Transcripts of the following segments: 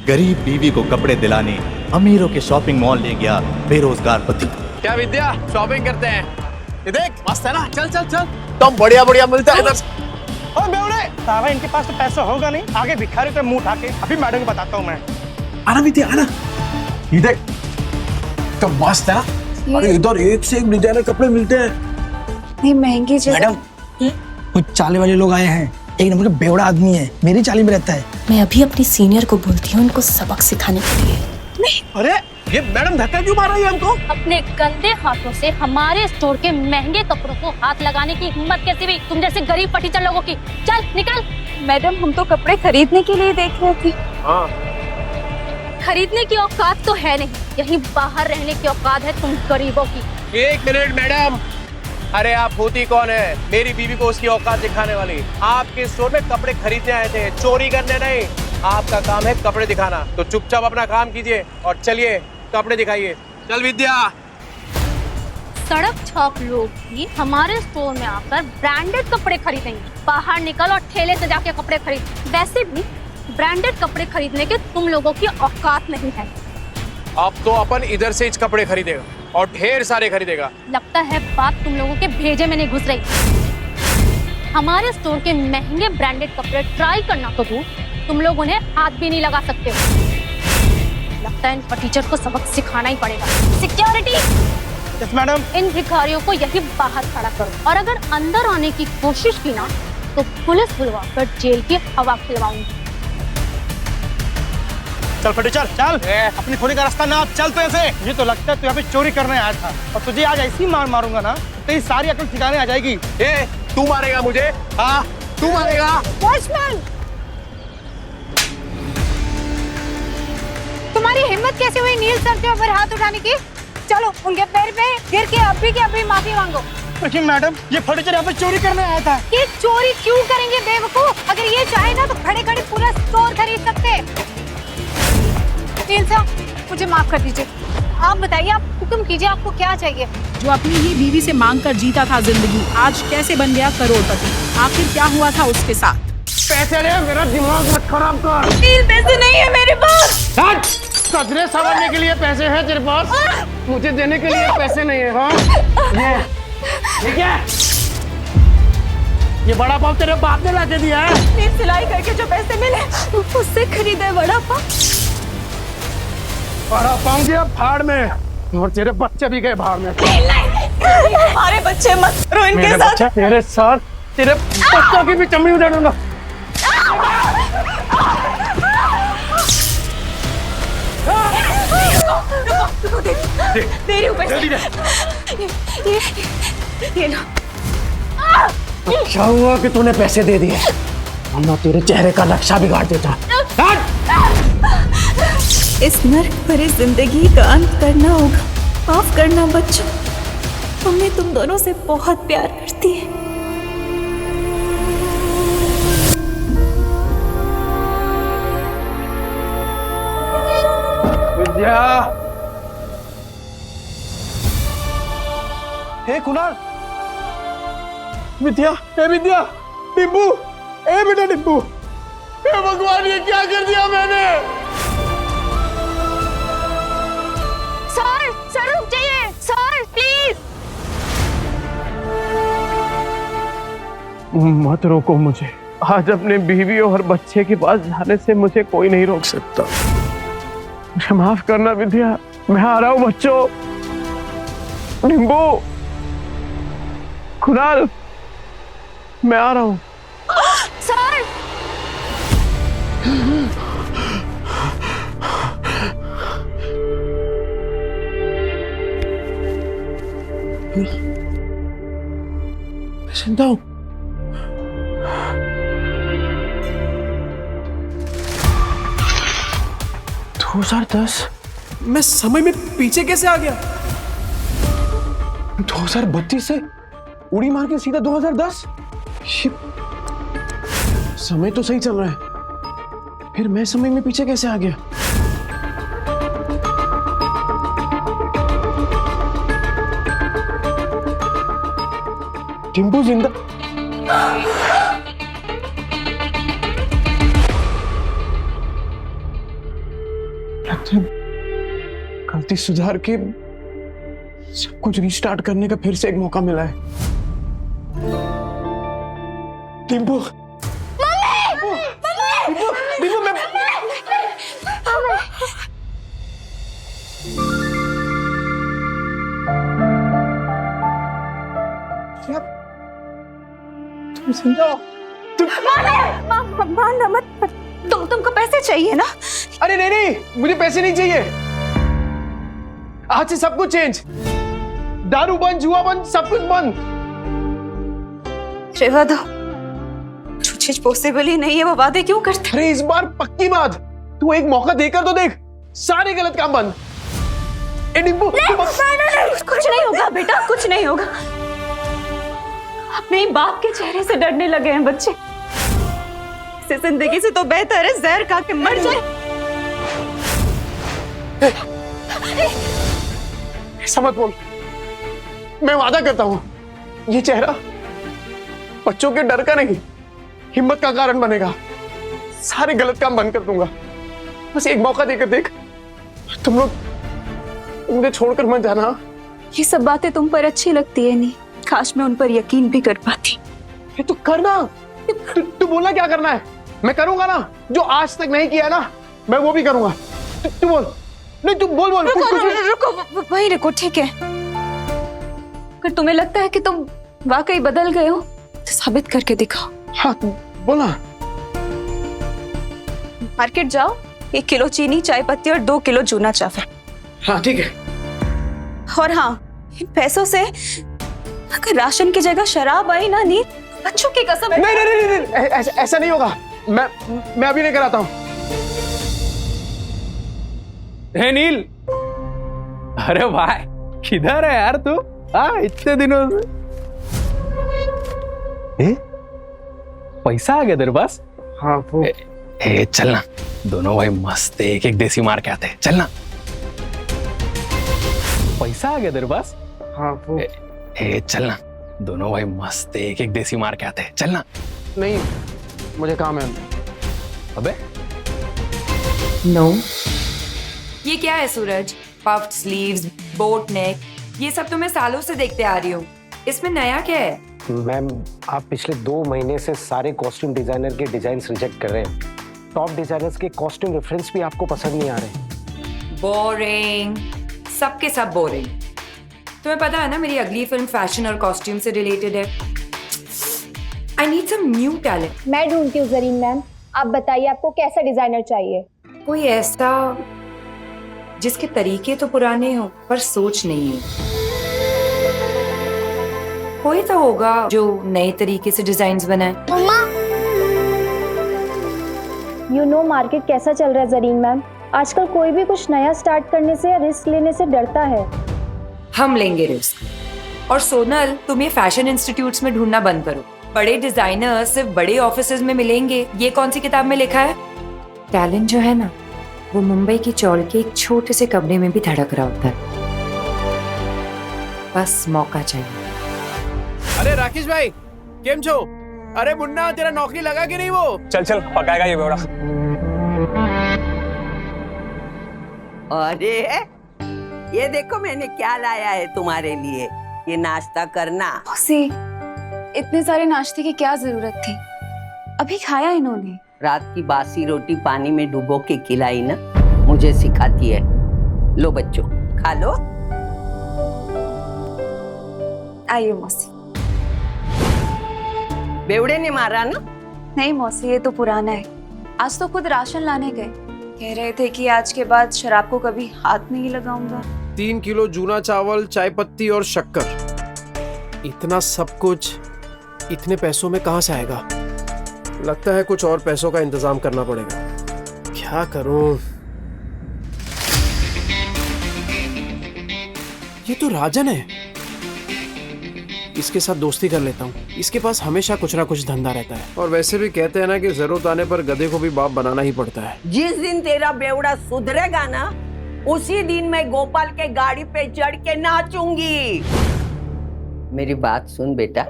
गरीब बीवी को कपड़े दिलाने अमीरों के शॉपिंग मॉल ले गया बेरोजगार पति। क्या विद्या, शॉपिंग करते हैं? ये देख, मस्त है ना? चल चल चल, तुम बढ़िया बढ़िया मिलता है इधर। ओ बेवड़े, साला इनके पास तो पैसा होगा नहीं, आगे भिखारी पे मुंह उठा के अभी मैडम को बताता हूँ मैं। आना विद्या, आना। ये देख, तो मस्त है ना? अरे इधर एक से एक डिजाइनर कपड़े मिलते हैं। नहीं महंगी जगह। मैडम, कुछ चाले वाले लोग आए हैं, एक नंबर का बेवड़ा आदमी है, मेरी चाली में रहता है। मैं अभी अपनी सीनियर को बोलती हूँ उनको सबक सिखाने के लिए। नहीं, अरे ये मैडम धक्का क्यों मार रही है हमको? अपने गंदे हाथों से हमारे स्टोर के महंगे कपड़ों को हाथ लगाने की हिम्मत कैसी हुई तुम जैसे गरीब फटीचर लोगों की? चल निकल। मैडम हम तो कपड़े खरीदने के लिए देख रहे थे। हाँ। खरीदने की औकात तो है नहीं, यहीं बाहर रहने की औकात है तुम गरीबों की। एक मिनट मैडम, अरे आप होती कौन है मेरी बीवी को उसकी औकात दिखाने वाली? आपके स्टोर में कपड़े खरीदने आए थे, चोरी करने नहीं। आपका काम है कपड़े दिखाना, तो चुपचाप अपना काम कीजिए और चलिए कपड़े दिखाइए। चल विद्या। सड़क छाप लोग भी हमारे स्टोर में आकर ब्रांडेड कपड़े खरीदेंगे। बाहर निकल और ठेले से जाके कपड़े खरीद। वैसे भी ब्रांडेड कपड़े खरीदने के तुम लोगों की औकात नहीं है। अब तो अपन इधर से ही कपड़े खरीदेगा और ढेर सारे खरीदेगा। लगता है बात तुम लोगों के भेजे में नहीं घुस रही। हमारे स्टोर के महंगे ब्रांडेड कपड़े ट्राई करना तो दूर, तुम लोग उन्हें हाथ भी नहीं लगा सकते हो। लगता है इन टीचर को सबक सिखाना ही पड़ेगा। Security, yes madam. इन भिखारियों को यही बाहर खड़ा करो और अगर अंदर आने की कोशिश की ना तो पुलिस बुलवाकर जेल की हवा खिलवाऊंगी। चल फटीचर चल, अपनी खोने का रास्ता ना चल। तो ऐसे मुझे तो लगता है तू यहाँ पे चोरी करने आया था और तुझे आज ऐसी मार मारूंगा ना तेरी सारी अकल ठिकाने आ जाएगी। ए, तू मारेगा मुझे? हाँ, तू मारेगा? वॉचमैन, तुम्हारी हिम्मत कैसे हुई नील सर के ऊपर हाथ उठाने की? चलो उनके पैर पे गिर के अभी माफी मांगो। लेकिन मैडम ये फटीचर यहाँ पे चोरी करने आया था। ये चोरी क्यों करेंगे बेवकूफ? अगर ये चाहे ना तो खड़े खड़े पूरा स्टोर खरीद सकते। नील सर मुझे माफ कर दीजिए, आप बताइए, आप हुक्म कीजिए, आपको क्या चाहिए? जो अपनी ही बीवी से मांग कर जीता था जिंदगी, आज कैसे बन गया करोड़पति? आखिर क्या हुआ था उसके साथ? पैसे दे, मेरा दिमाग मत खराब कर। नील पैसे नहीं है मेरे पास। कचरे संभालने के लिए पैसे हैं तेरे पास, मुझे देने के लिए पैसे नहीं है। हाँ ठीक है, ये बड़ा पाव तेरे बाप ने ला के दिया है। नील सिलाई करके जो पैसे मिले उससे खरीदे बड़ा पाव। बड़ा पाव गया भाड़ में और तेरे बच्चे भी गए भाड़ में। हमारे बच्चे मत करो इनके मेरे साथ। बच्चे तेरे साथ, तेरे बच्चों की भी चमड़ी उड़ा दूंगा। तेरे ऊपर जल्दी दे। ये लो। क्या हुआ कि तूने पैसे दे दिए, वरना तेरे चेहरे का नक्शा बिगाड़ देता। इस नर्क भरी जिंदगी का अंत करना होगा। माफ करना बच्चों, मम्मी तुम दोनों से बहुत प्यार करती है। विद्या, हे कुणाल, विद्या, हे विद्या, डिब्बू, ए बेटा डिब्बू, हे भगवान ये क्या कर दिया मैंने? सर रुक जाइए, सर प्लीज। मत रोको मुझे, आज अपने बीवी और बच्चे के पास जाने से मुझे कोई नहीं रोक सकता। मुझे माफ करना विद्या, मैं आ रहा हूँ बच्चों। निम्बू, कुणाल, मैं आ रहा हूँ। सर मैं जिंदा हूँ। मैं समय में पीछे कैसे आ गया? 2032 से उड़ी मार के सीधा 2010। समय तो सही चल रहा है, फिर मैं समय में पीछे कैसे आ गया? टिम्पू जिंदा? लगता है गलती सुधार के सब कुछ रिस्टार्ट करने का फिर से एक मौका मिला है। टिम्पू, टिम्पू, मैं क्या तुम समझाओ? मारना मत। तुमको पैसे चाहिए ना? अरे नहीं नहीं, मुझे पैसे नहीं चाहिए। आज से सब कुछ चेंज। दारू बंद, जुआ बंद, सब कुछ बंद। रेवा दो, जो चीज पॉसिबल ही नहीं है वो वादे क्यों करते? अरे इस बार पक्की बात, तू एक मौका देकर तो देख, सारे गलत काम बंद। डिम्पू, कुछ नहीं होगा बेटा, कुछ नहीं होगा। अपने ही बाप के चेहरे से डरने लगे हैं बच्चे। इस जिंदगी से तो बेहतर है जहर खा के मर जाए। ऐसा मत बोल, मैं वादा करता हूं ये चेहरा बच्चों के डर का नहीं, हिम्मत का कारण बनेगा। सारे गलत काम बंद कर दूंगा। बस एक मौका देकर देख। तुम लोग मुझे छोड़कर मत जाना। ये सब बातें तुम पर अच्छी लगती है नहीं, काश मैं उन पर यकीन भी कर पाती। ये तो करना। तू बोलना क्या करना है, मैं करूंगा ना। जो आज तक नहीं किया ना, मैं वो भी करूंगा। तू बोल। नहीं तू बोल। रुको, वहीं रुको, ठीक है। अगर तुम्हें लगता है कि तुम वाकई बदल गए हो तो साबित करके दिखाओ। हाँ बोला। मार्केट जाओ, 1 किलो चीनी, चाय पत्ती और 2 किलो चूना चावल। हाँ ठीक है। और हाँ, इन पैसों से अगर राशन की जगह शराब आई ना नील, बच्चों की कसम। नहीं, ऐसा नहीं होगा। मैं अभी नहीं कराता हूँ। हे नील, अरे भाई किधर है यार तू? हाँ इतने दिनों से। पैसा आ गया तेरे पास? हाँ वो चलना, दोनों भाई मस्त एक एक देसी मार के आते हैं। चलना, पैसा आ गया तेरे पास? हाँ वो चलना, दोनों भाई मस्त एक एक देसी मार के आते हैं। चलना। नहीं, मुझे काम है। अबे नो ये क्या है सूरज? पफ्ड स्लीव्स, बोट नेक, ये सब तो मैं सालों से देखते आ रही हूँ। इसमें नया क्या है? मैम, आप पिछले 2 महीने से सारे कॉस्ट्यूम डिजाइनर के डिजाइन्स रिजेक्ट कर रहे हैं। टॉप डिजाइनर्स के कॉस्ट्यूम रेफरेंस भी आपको पसंद नहीं आ रहे। बोरिंग, सबके सब बोरिंग। तुम्हें पता है ना मेरी अगली फिल्म फैशन और कॉस्ट्यूम से रिलेटेड है। I need some new talent. मैं ढूंढती हूँ जरीन मैम, आप बताइए आपको कैसा डिजाइनर चाहिए? कोई ऐसा जिसके तरीके तो पुराने हो पर सोच नहीं है। कोई तो होगा जो नए तरीके से डिजाइन्स बनाए। यू नो मार्केट कैसा चल रहा है जरीन मैम, आजकल कोई भी कुछ नया स्टार्ट करने से या रिस्क लेने से डरता है। हम लेंगे रिस्क। और सोनल, तुम ये फैशन इंस्टीट्यूट्स में ढूंढना बंद करो। बड़े डिजाइनर सिर्फ बड़े ऑफिसेज में मिलेंगे, ये कौन सी किताब में लिखा है? टैलेंट जो है ना, वो मुंबई की चौल के एक छोटे से कमरे में भी धड़क रहा होता है। बस मौका चाहिए। अरे राकेश भाई, केम छो? अरे मुन्ना, तेरा नौकरी लगा कि नहीं वो? चल पकाएगा ये बेवड़ा। अरे ये देखो मैंने क्या लाया है तुम्हारे लिए, ये नाश्ता करना। मौसी, इतने सारे नाश्ते की क्या जरूरत थी? अभी खाया इन्होंने। रात की बासी रोटी पानी में डुबो के खिलाई ना, मुझे सिखाती है। लो बच्चों खा लो। आइए मौसी। बेवड़े ने मारा ना? नहीं मौसी, ये तो पुराना है। आज तो खुद राशन लाने गए, कह रहे थे कि आज के बाद शराब को कभी हाथ नहीं लगाऊंगा। 3 किलो जूना चावल, चाय पत्ती और शक्कर, इतना सब कुछ इतने पैसों में कहां से आएगा? लगता है कुछ और पैसों का इंतजाम करना पड़ेगा। क्या करूं? ये तो राजन है, इसके साथ दोस्ती कर लेता हूँ। इसके पास हमेशा कुछ ना कुछ धंधा रहता है। और वैसे भी कहते हैं ना कि जरूरत आने पर गधे को भी बाप बनाना ही पड़ता है। जिस दिन तेरा बेवड़ा सुधरेगा ना, उसी दिन मैं गोपाल के गाड़ी पे चढ़ के नाचूंगी। मेरी बात सुन बेटा,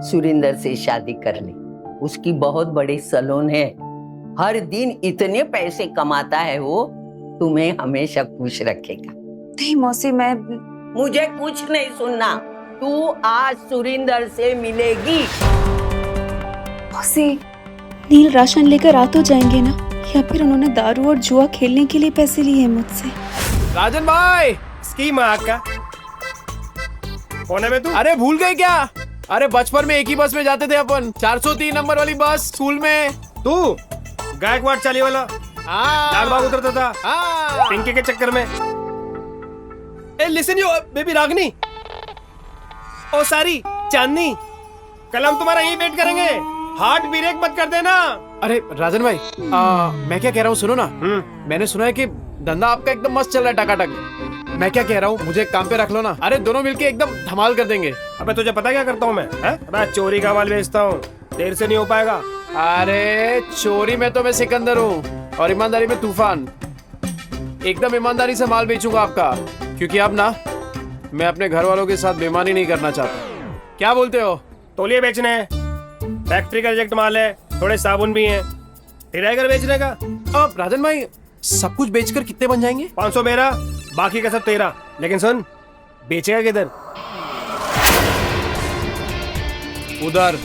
सुरिंदर से शादी कर ले। उसकी बहुत बड़ी सैलून है, हर दिन इतने पैसे कमाता है वो, तुम्हें हमेशा खुश रखेगा। नहीं मौसी, मैं मुझे कुछ नहीं सुनना। तू आज सुरिंदर से मिलेगी। मौसी, नील राशन लेकर आ तो जाएंगे ना, या फिर उन्होंने दारू और जुआ खेलने के लिए पैसे लिए हैं मुझसे? राजन भाई, स्कीम का कौन है बे तू? अरे भूल गए क्या? अरे बचपन में एक ही बस में जाते थे अपन, 403 नंबर वाली बस स्कूल में। तू गायकवाड़ चाली वाला लाल बाग उतरता था पिंकी के चक्कर में। ए लिसन यू बेबी रागनी, ओ सारी चांदनी, कल हम तुम्हारा यही वेट करेंगे। हार्ट ब्रेक मत कर देना। अरे राजन भाई, मैं क्या कह रहा हूँ सुनो ना। मैंने सुना है कि धंधा आपका एकदम मस्त चल रहा है, टकाटक। मैं क्या कह रहा हूँ, मुझे काम पे रख लो ना। अरे दोनों मिलके एकदम धमाल कर देंगे। अबे तुझे पता क्या करता हूँ मैं? अबे चोरी का माल बेचता हूँ, देर से नहीं हो पाएगा। अरे चोरी में तो मैं सिकंदर हूँ और ईमानदारी में तूफान। एकदम ईमानदारी से माल बेचूंगा आपका, क्योंकि अब ना मैं अपने घर वालों के साथ बेईमानी नहीं करना चाहता। क्या बोलते हो? तौलिए बेचने हैं, फैक्ट्री का रिजेक्ट माल है, थोड़े साबुन भी हैं, तेरा घर बेचने का। अब राजन भाई, सब कुछ बेचकर कितने बन जाएंगे? 500 मेरा, बाकी का सब तेरा। लेकिन सुन, बेचेगा किधर? उधर।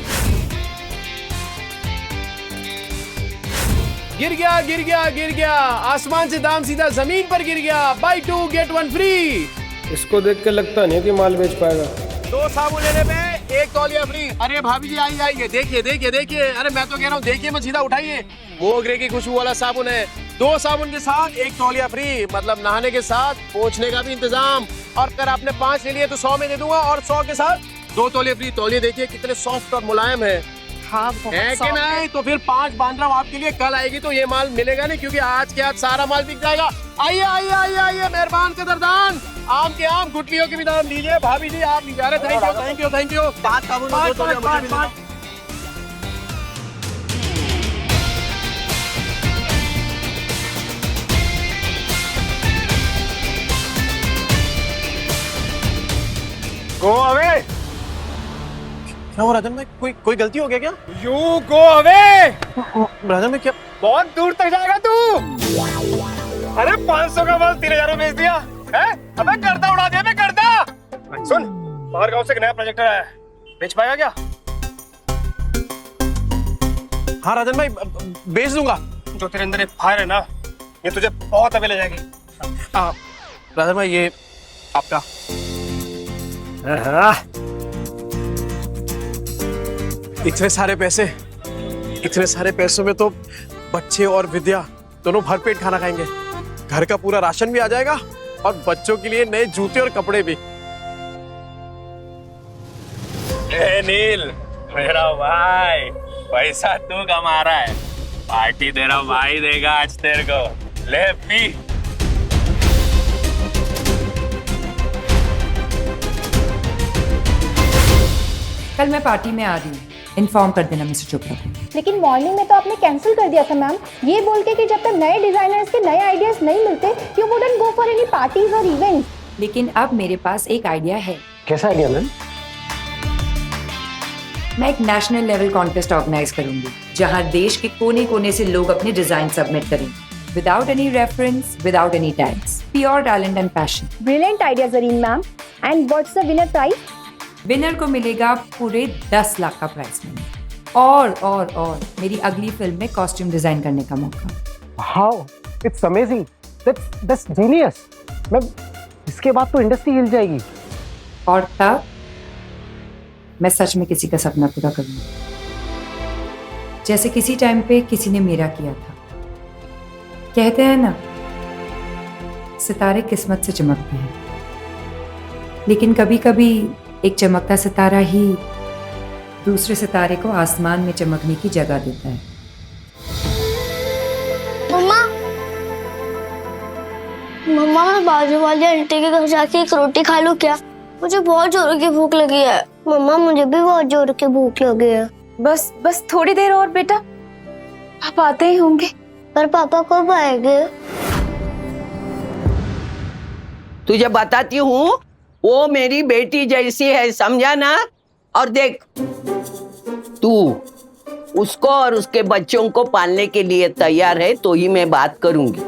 गिर गया गिर गया गिर गया, आसमान से दाम सीधा जमीन पर गिर गया। Buy 2 get 1 free. इसको देख के लगता नहीं कि माल बेच पाएगा। 2 साबुन लेने पे 1 तौलिया फ्री। अरे भाभी जी आइए, देखिए देखिए देखिए। अरे मैं तो कह रहा हूँ देखिए मत, सीधा उठाइए। मोगरे की खुशबू वाला साबुन है। 2 साबुन के साथ 1 तौलिया फ्री, मतलब नहाने के साथ पोंछने का भी इंतजाम। और अगर आपने 5 ले लिए तो 100 में दे दूंगा, और 100 के साथ 2 तौलिया फ्री। तौलिए देखिए कितने सॉफ्ट और मुलायम है। हाँ, है कि नहीं? तो फिर 5 बांध रहा हूँ आपके लिए। कल आएगी तो ये माल मिलेगा नहीं, क्योंकि आज के आज सारा माल बिक जाएगा। आइए आइए आइए आइए, मेहरबान कदरदान। आम के आम, गुटलियों के भी दाम लीजिए। भाभी जी आप लीजिए। अरे thank you thank you thank you. 5 साबुन, 2 तौलिया मुझे भी दे दो। Go away. क्या हुआ राजन भाई? कोई गलती हो गया क्या? You go away. राजन भाई क्या? बहुत दूर तक जाएगा तू। अरे 500 का माल 3000 में बेच दिया है? अबे गर्दा उड़ा दिया। गर्दा। सुन, बाहर गांव से एक नया प्रोजेक्टर आया है, बेच पाएगा क्या? हाँ राजन भाई, बेच दूंगा। जो तेरे अंदर एक फायर है ना, ये तुझे बहुत आगे ले जाएगी। राजन भाई ये आपका। इतने सारे पैसों में तो बच्चे और विद्या दोनों भरपेट खाना खाएंगे। घर का पूरा राशन भी आ जाएगा और बच्चों के लिए नए जूते और कपड़े भी। ए नील, मेरा भाई, पैसा तू कमा रहा है, पार्टी तेरा भाई देगा आज तेरे को। ले पी। कल मैं पार्टी में आ रही हूँ, इन्फॉर्म कर देना मिस्टर चोपड़ा को। लेकिन मॉर्निंग में तो आपने कैंसिल कर दिया था मैम, ये बोल के कि जब तक नए डिजाइनर्स के नए आइडियाज नहीं मिलते you wouldn't go for any parties और इवेंट्स। लेकिन अब मेरे पास एक आइडिया है। कैसा आइडिया मैम? मैं एक नेशनल लेवल कॉन्टेस्ट ऑर्गेनाइज करूंगी, जहां देश के कोने कोने से लोग अपने डिजाइन सबमिट करेंगे, without any reference, without any tags, pure talent and passion. Brilliant idea Zareen ma'am. And what's the winner prize? Winner को मिलेगा पूरे 10 लाख का प्राइज मनी, और मेरी अगली फिल्म में कॉस्ट्यूम डिजाइन करने का मौका। How, it's amazing, that's genius ma'am. इसके बाद तो इंडस्ट्री हिल जाएगी। और तब मैं सच में किसी का सपना पूरा करूंगी, जैसे किसी टाइम पे किसी ने मेरा किया था। कहते हैं ना, सितारे किस्मत से चमकते हैं, लेकिन कभी कभी एक चमकता सितारा ही दूसरे सितारे को आसमान में चमकने की जगह देता है। मम्मा, मैं बाजू वाली आंटी के घर जाके एक रोटी खा लूं क्या? मुझे बहुत जोर की भूख लगी है। मम्मा, मुझे भी बहुत जोर की भूख लगी है। बस थोड़ी देर और बेटा, पापा आते ही होंगे। पर पापा कब आएंगे? तुझे बताती हूँ, वो मेरी बेटी जैसी है, समझा ना? और देख, तू उसको और उसके बच्चों को पालने के लिए तैयार है तो ही मैं बात करूंगी।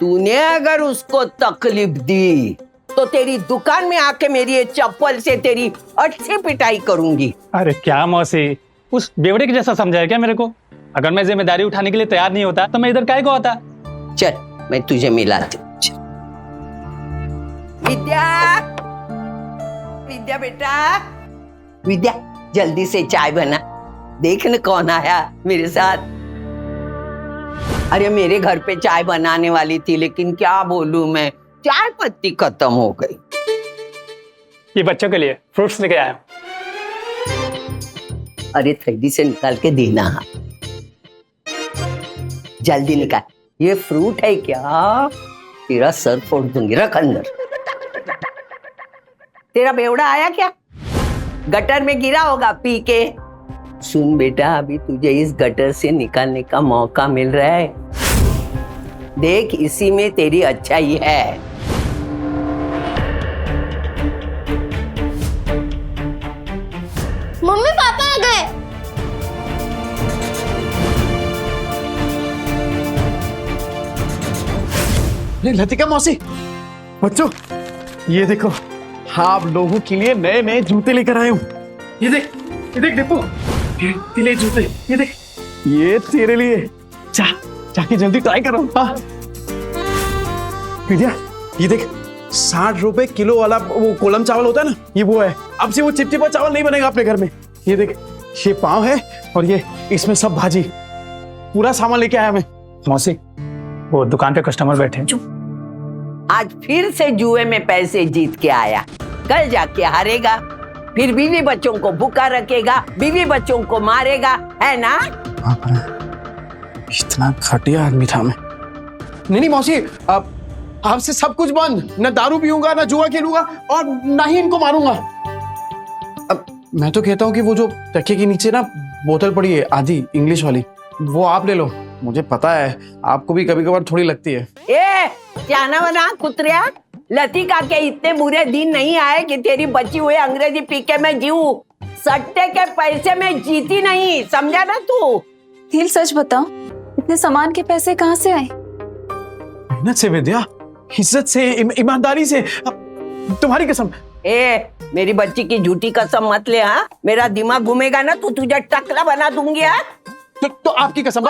तूने अगर उसको तकलीफ दी तो तेरी दुकान में आके मेरी ये चप्पल से तेरी अच्छी पिटाई करूंगी। अरे क्या मौसी, उस बेवड़े के जैसा समझा है क्या मेरे को? अगर मैं जिम्मेदारी उठाने के लिए तैयार नहीं होता तो मैं इधर काहे को आता? चल मैं तुझे मिलाती हूँ। विद्या, विद्या बेटा, विद्या जल्दी से चाय बना। देख न कौन आया मेरे साथ। अरे मेरे घर पे चाय बनाने वाली थी, लेकिन क्या बोलूं मैं, चाय पत्ती खत्म हो गई। ये बच्चों के लिए फ्रूट्स लेके आया। अरे थैली से निकाल के देना, जल्दी निकाल। ये फ्रूट है क्या? तेरा सर फोड़ दूंगी, रख अंदर। तेरा बेवड़ा आया क्या? गटर में गिरा होगा पी के। सुन बेटा, अभी तुझे इस गटर से निकालने का मौका मिल रहा है। देख, इसी में तेरी अच्छाई है। मम्मी पापा आ गए। लतिका मौसी, बच्चों ये देखो, आप लोगों के लिए नए नए जूते लेकर आए हूँ। ये देख, ये देख, देखो ये जूते, ये देख, ये तेरे लिए। जाके जल्दी ट्राई करो। हाँ विद्या, ये देख, 60 रुपए किलो वाला वो कोलम चावल होता है ना, ये वो है। अब से वो चिपचिपा चावल नहीं बनेगा अपने घर में। ये देख, ये पाव है और ये इसमें सब भाजी, पूरा सामान लेके आया मैं। मौसी, वो दुकान पे कस्टमर बैठे हैं। आज फिर से जुए में पैसे जीत के आया, कल जाके हारेगा, फिर बीवी बच्चों को भूखा रखेगा, बीवी बच्चों को मारेगा, है ना? इतना घटिया आदमी था मैं। नहीं मौसी, अब आपसे सब कुछ बंद। न दारू पीऊंगा, न जुआ खेलूंगा और न ही इनको मारूंगा। अब मैं तो कहता हूँ कि वो जो तकिए के नीचे ना बोतल पड़ी है आधी इंग्लिश वाली, वो आप ले लो। मुझे पता है आपको भी कभी कभार थोड़ी लगती है। ए जाना वना कुतरिया, लतिका के इतने बुरे दिन नहीं आए कि तेरी बची हुई अंग्रेजी पी के मैं जीऊं। सट्टे के पैसे में जीती नहीं, समझा ना तू? नील सच बताओ, इतने सामान के पैसे कहाँ से आए? मेहनत से विद्या, इज्जत से, ईमानदारी से। तुम्हारी कसम। ए मेरी बच्ची की झूठी कसम मत ले। हाँ, मेरा दिमाग घूमेगा ना तो तुझे टकला बना दूंगी। यार तो आपकी कसम।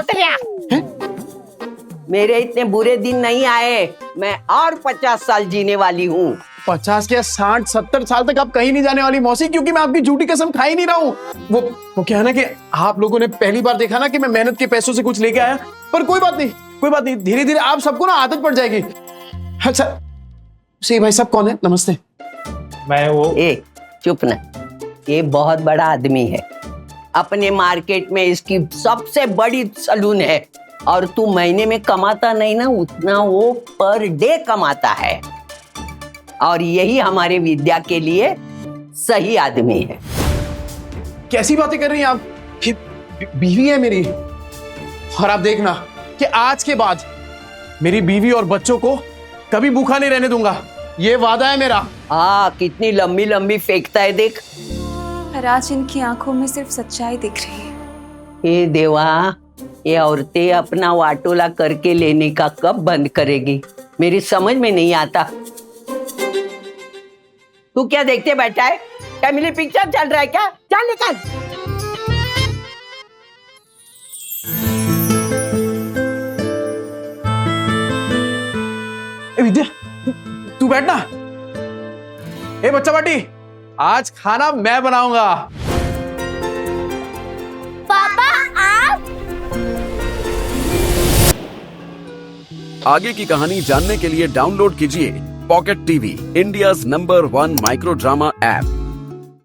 मेरे इतने बुरे दिन नहीं आए, मैं और 50 साल जीने वाली हूँ। 50 क्या 60-70 साल तक आप कहीं नहीं जाने वाली मौसी, क्योंकि मैं आपकी झूठी कसम खा ही नहीं रहा हूँ। वो क्या है ना कि आप लोगों ने पहली बार देखा ना कि मैं मेहनत के पैसों से कुछ लेके आया, पर कोई बात नहीं, कोई बात नहीं, धीरे धीरे आप सबको ना आदत पड़ जाएगी। अच्छा सही भाई साहब कौन है? नमस्ते। मैं वो। ए चुप ना, ये बहुत बड़ा आदमी है, अपने मार्केट में इसकी सबसे बड़ी सलून है, और तू महीने में कमाता नहीं ना उतना वो पर डे कमाता है, और यही हमारे विद्या के लिए सही आदमी है। कैसी बातें कर रही हैं आप? बीवी है मेरी, और आप देखना कि आज के बाद मेरी बीवी और बच्चों को कभी भूखा नहीं रहने दूंगा, ये वादा है मेरा। कितनी लंबी लंबी फेंकता है देख। पर आज इनकी आंखों में सिर्फ सच्चाई दिख रही है। हे देवा, ये औरतें अपना वाटोला करके लेने का कब बंद करेगी, मेरी समझ में नहीं आता। तू क्या देखते बैठा है? फैमिली पिक्चर चल रहा है क्या? चल निकल। विद्या तू बैठना। ए बच्चा पार्टी, आज खाना मैं बनाऊंगा। पापा आप? आगे की कहानी जानने के लिए डाउनलोड कीजिए pocket TV, India's number 1 micro drama app.